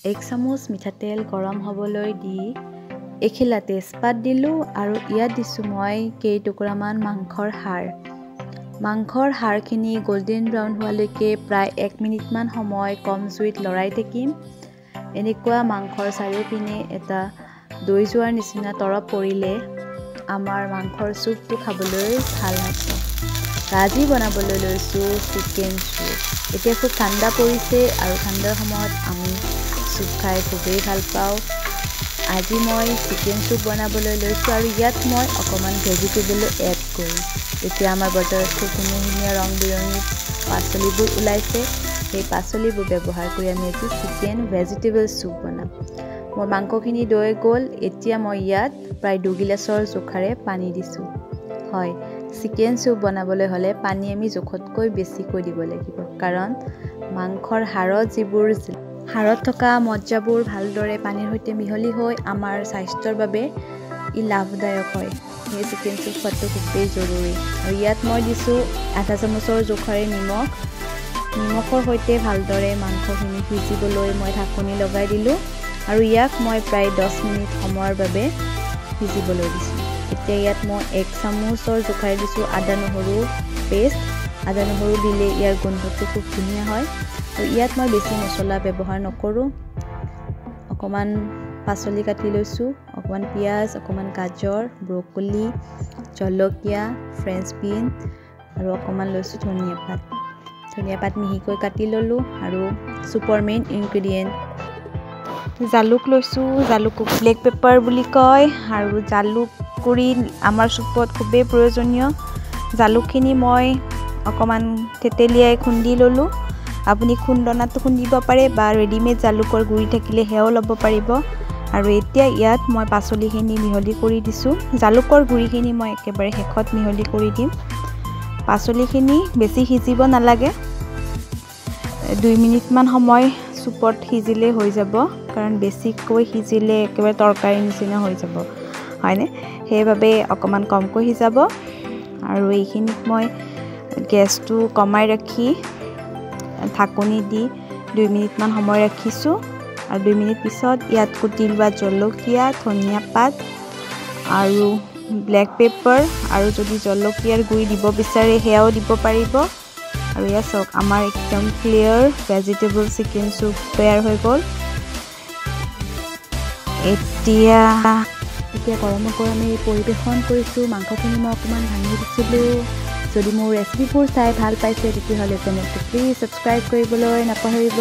1 চামুচ মিঠাতেল গৰম হ'বলৈ দি এখিলা তেজপাত দিলোঁ আৰু ইয়াত দিছোঁ মই কেইটুকুৰামান মাংসৰ হাড়। মাংসৰ হাড়খিনি গোল্ডেন ব্ৰাউন হোৱালৈকে প্ৰায় 1 মিনিটমান সময় কম জুইত লৰাই থাকিম। এনেকুৱা মাংসৰ চাৰিওপিনে এটা দৈ যোৱাৰ নিচিনা তৰপ পৰিলে আমাৰ মাংসৰ চুপটো খাবলৈ ভাল হ'ব। আজি বনাবলৈ লৈছোঁ চিকেন চুপ। এতিয়া খুব ঠাণ্ডা পৰিছে আৰু ঠাণ্ডাৰ সময়ত আমি চুপ খাই খুবেই ভাল পাওঁ। আজি মই চিকেন চুপ বনাবলৈ লৈছোঁ আৰু ইয়াত মই অকণমান ভেজিটেবলো এড কৰিম। এতিয়া আমাৰ বজাৰত খুব ধুনীয়া ধুনীয়া ৰং বিৰঙী পাচলিবোৰ ওলাইছে। সেই পাচলিবোৰ ব্যৱহাৰ কৰি আমি আজি চিকেন ভেজিটেবল চুপ বনাম। মোৰ মাংসখিনি দৈ গ'ল। এতিয়া মই ইয়াত প্ৰায় 2 গিলাচৰ জোখাৰে পানী দিছোঁ। হয়, চিকেন চুপ বনাবলৈ হ'লে পানী আমি জোখতকৈ বেছিকৈ দিব লাগিব, কাৰণ মাংসৰ হাড়ত থকা মজ্জাবোৰ ভালদৰে পানীৰ সৈতে মিহলি হৈ আমাৰ স্বাস্থ্যৰ বাবে ই লাভদায়ক হয়। সেই চিকেন চুপ খোৱাটো খুবেই জৰুৰী। আৰু ইয়াত মই দিছোঁ আধা চামুচৰ জোখাৰে নিমখৰ সৈতে ভালদৰে মাংসখিনি সিজিবলৈ মই ঢাকনি লগাই দিলোঁ আৰু ইয়াক মই প্ৰায় 10 মিনিট সময়ৰ বাবে সিজিবলৈ দিছোঁ। এতিয়া ইয়াত মই 1 চামুচৰ জোখাৰে দিছোঁ আদা নহৰু পেষ্ট। আদা নহৰু দিলে ইয়াৰ গোন্ধটো খুব ধুনীয়া হয়। আৰু ইয়াত মই বেছি মছলা ব্যৱহাৰ নকৰোঁ। অকণমান পাচলি কাটি লৈছোঁ, অকণমান পিঁয়াজ, অকণমান গাজৰ, ব্ৰকলি, জলকীয়া, ফ্ৰেঞ্চ বিন আৰু অকণমান লৈছোঁ ধনিয়া পাত। ধনিয়া পাত মিহিকৈ কাটি ল'লোঁ আৰু চুপৰ মেইন ইনগ্ৰেডিয়েণ্ট জালুক লৈছোঁ। জালুকক ব্লেক পেপাৰ বুলি কয় আৰু জালুক গুড়ি আমাৰ চুপত খুবেই প্ৰয়োজনীয়। জালুকখিনি মই অকণমান থেতেলিয়াই খুন্দি ল'লোঁ। আপুনি খুন্দনাটো খুন্দিব পাৰে বা ৰেডিমেড জালুকৰ গুড়ি থাকিলে সেয়াও ল'ব পাৰিব। আৰু এতিয়া ইয়াত মই পাচলিখিনি মিহলি কৰি দিছোঁ। জালুকৰ গুড়িখিনি মই একেবাৰে শেষত মিহলি কৰি দিম। পাচলিখিনি বেছি সিজিব নালাগে, 2 মিনিটমান সময় চুপত সিজিলে হৈ যাব, কাৰণ বেছিকৈ সিজিলে একেবাৰে তৰকাৰীৰ নিচিনা হৈ যাব, হয়নে? সেইবাবে অকণমান কমকৈ সিজাব। আৰু এইখিনিত মই গেছটো কমাই ৰাখি ঢাকনি দি 2 মিনিটমান সময় ৰাখিছোঁ। আৰু 2 মিনিট পিছত ইয়াত কুটি লোৱা জলকীয়া, ধনিয়া পাত আৰু ব্লেক পেপাৰ আৰু যদি জলকীয়াৰ গুড়ি দিব বিচাৰে সেয়াও দিব পাৰিব। আৰু এয়া চাওক, আমাৰ একদম ক্লিয়াৰ ভেজিটেবল চিকেন চুপ তৈয়াৰ হৈ গ'ল। এতিয়া গৰমে গৰমে পৰিৱেশন কৰিছোঁ। মাংসখিনি মই অকণমান ভাঙি দিছিলোঁ। যদি মোৰ ৰেচিপিবোৰ চাই ভাল পাইছে তেতিয়াহ'লে চেনেলটো প্লিজ ছাবস্ক্ৰাইব কৰিবলৈ নাপাহৰিব।